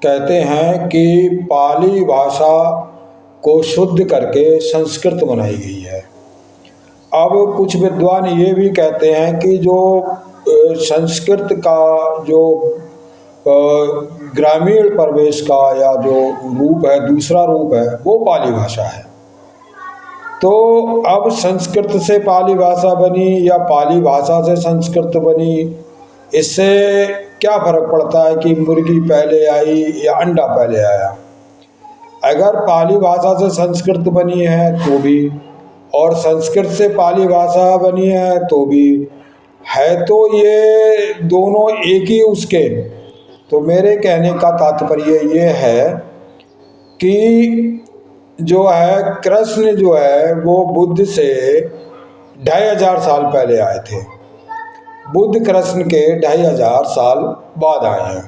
कहते हैं कि पाली भाषा को शुद्ध करके संस्कृत बनाई गई है। अब कुछ विद्वान ये भी कहते हैं कि जो संस्कृत का जो ग्रामीण प्रवेश का या जो रूप है, दूसरा रूप है, वो पाली भाषा है। तो अब संस्कृत से पाली भाषा बनी या पाली भाषा से संस्कृत बनी, इससे क्या फर्क पड़ता है कि मुर्गी पहले आई या अंडा पहले आया। अगर पाली भाषा से संस्कृत बनी है तो भी, और संस्कृत से पाली भाषा बनी है तो भी है, तो ये दोनों एक ही उसके। तो मेरे कहने का तात्पर्य ये है कि जो है कृष्ण जो है वो बुद्ध से 2500 साल पहले आए थे। बुद्ध कृष्ण के 2500 साल बाद आए हैं।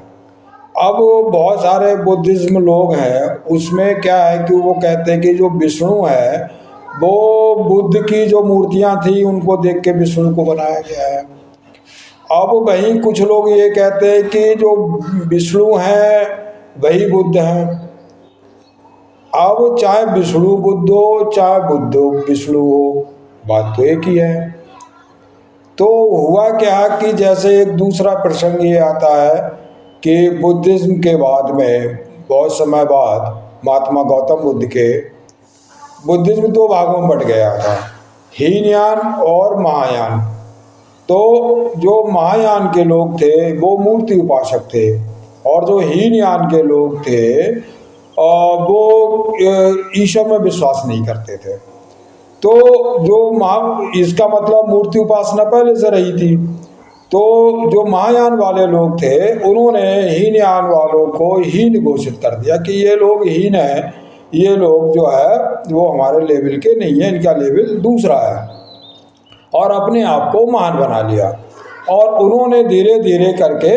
अब बहुत सारे बुद्धिज्म लोग हैं, उसमें क्या है कि वो कहते हैं कि जो विष्णु है वो बुद्ध की जो मूर्तियां थी उनको देख के विष्णु को बनाया गया है। अब वहीं कुछ लोग ये कहते हैं कि जो विष्णु है वही बुद्ध हैं। अब चाहे विष्णु बुद्ध हो चाहे बुद्ध विष्णु हो, बात तो एक ही है। तो हुआ क्या कि जैसे एक दूसरा प्रसंग ये आता है कि बुद्धिज्म के बाद में बहुत समय बाद महात्मा गौतम बुद्ध के बुद्धिज्म 2 भागों में बट गया था, हीनयान और महायान। तो जो महायान के लोग थे वो मूर्ति उपासक थे, और जो हीनयान के लोग थे वो ईश्वर में विश्वास नहीं करते थे। तो जो इसका मतलब मूर्ति उपासना पहले से रही थी। तो जो महायान वाले लोग थे उन्होंने हीनयान वालों को हीन घोषित कर दिया कि ये लोग हीन हैं, ये लोग जो है वो हमारे लेवल के नहीं है, इनका लेवल दूसरा है, और अपने आप को महान बना लिया। और उन्होंने धीरे धीरे करके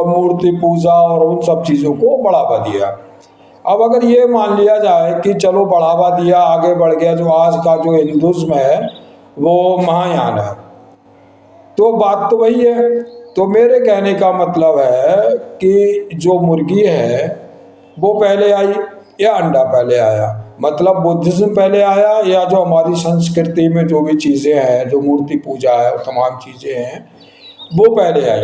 मूर्ति पूजा और उन सब चीज़ों को बढ़ावा दिया। अब अगर ये मान लिया जाए कि चलो बढ़ावा दिया, आगे बढ़ गया, जो आज का जो हिंदुज़्म है वो महायान है, तो बात तो वही है। तो मेरे कहने का मतलब है कि जो मुर्गी है वो पहले आई या अंडा पहले आया, मतलब बुद्धिज्म पहले आया या जो हमारी संस्कृति में जो भी चीज़ें हैं, जो मूर्ति पूजा है, तमाम चीज़ें हैं, वो पहले आई।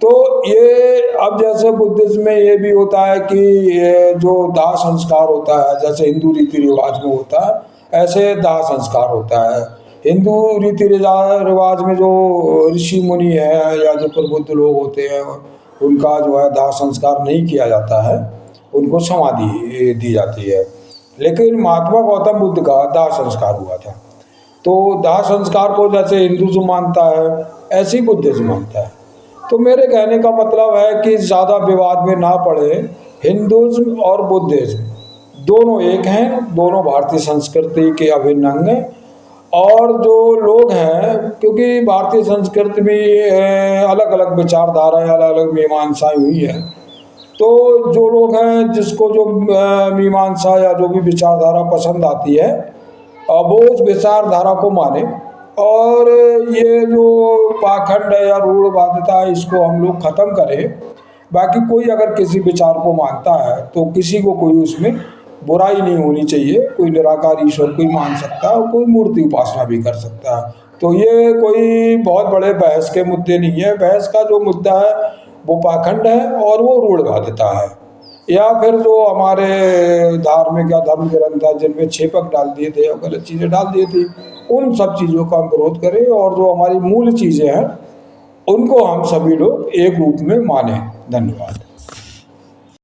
तो ये अब जैसे बुद्धिज्म में ये भी होता है कि ये जो दाह संस्कार होता है, जैसे हिंदू रीति रिवाज में होता है, ऐसे दाह संस्कार होता है। हिंदू रीति रिवाज में जो ऋषि मुनि है या जो प्रबुद्ध लोग होते हैं उनका जो है दाह संस्कार नहीं किया जाता है, उनको समाधि दी जाती है। लेकिन महात्मा गौतम बुद्ध का दाह संस्कार हुआ था। तो दाह संस्कार को जैसे हिंदुज़्म मानता है ऐसे ही बुद्धिज्म मानता है। तो मेरे कहने का मतलब है कि ज़्यादा विवाद में ना पड़े, हिंदुज़्म और बुद्धिज्म दोनों एक हैं, दोनों भारतीय संस्कृति के अभिन्न अंग हैं। और जो लोग हैं, क्योंकि भारतीय संस्कृति में अलग अलग विचारधाराएं, अलग अलग मीमांसाएं हुई हैं, तो जो लोग हैं जिसको जो मीमांसा या जो भी विचारधारा पसंद आती है वो उस विचारधारा को माने, और ये जो पाखंड है या रूढ़वादिता है इसको हम लोग ख़त्म करें। बाकी कोई अगर किसी विचार को मानता है तो किसी को कोई उसमें बुराई नहीं होनी चाहिए। कोई निराकार ईश्वर को ही मान सकता है और कोई मूर्ति उपासना भी कर सकता है। तो ये कोई बहुत बड़े बहस के मुद्दे नहीं है। बहस का जो मुद्दा है वो पाखंड है और वो रूढ़वादिता है, या फिर जो हमारे धार्मिक या धर्म ग्रंथ है जिनमें छेपक डाल दिए थे और गलत चीज़ें डाल दी थी, उन सब चीज़ों का हम विरोध करें, और जो हमारी मूल चीज़ें हैं उनको हम सभी लोग एक रूप में मानें। धन्यवाद।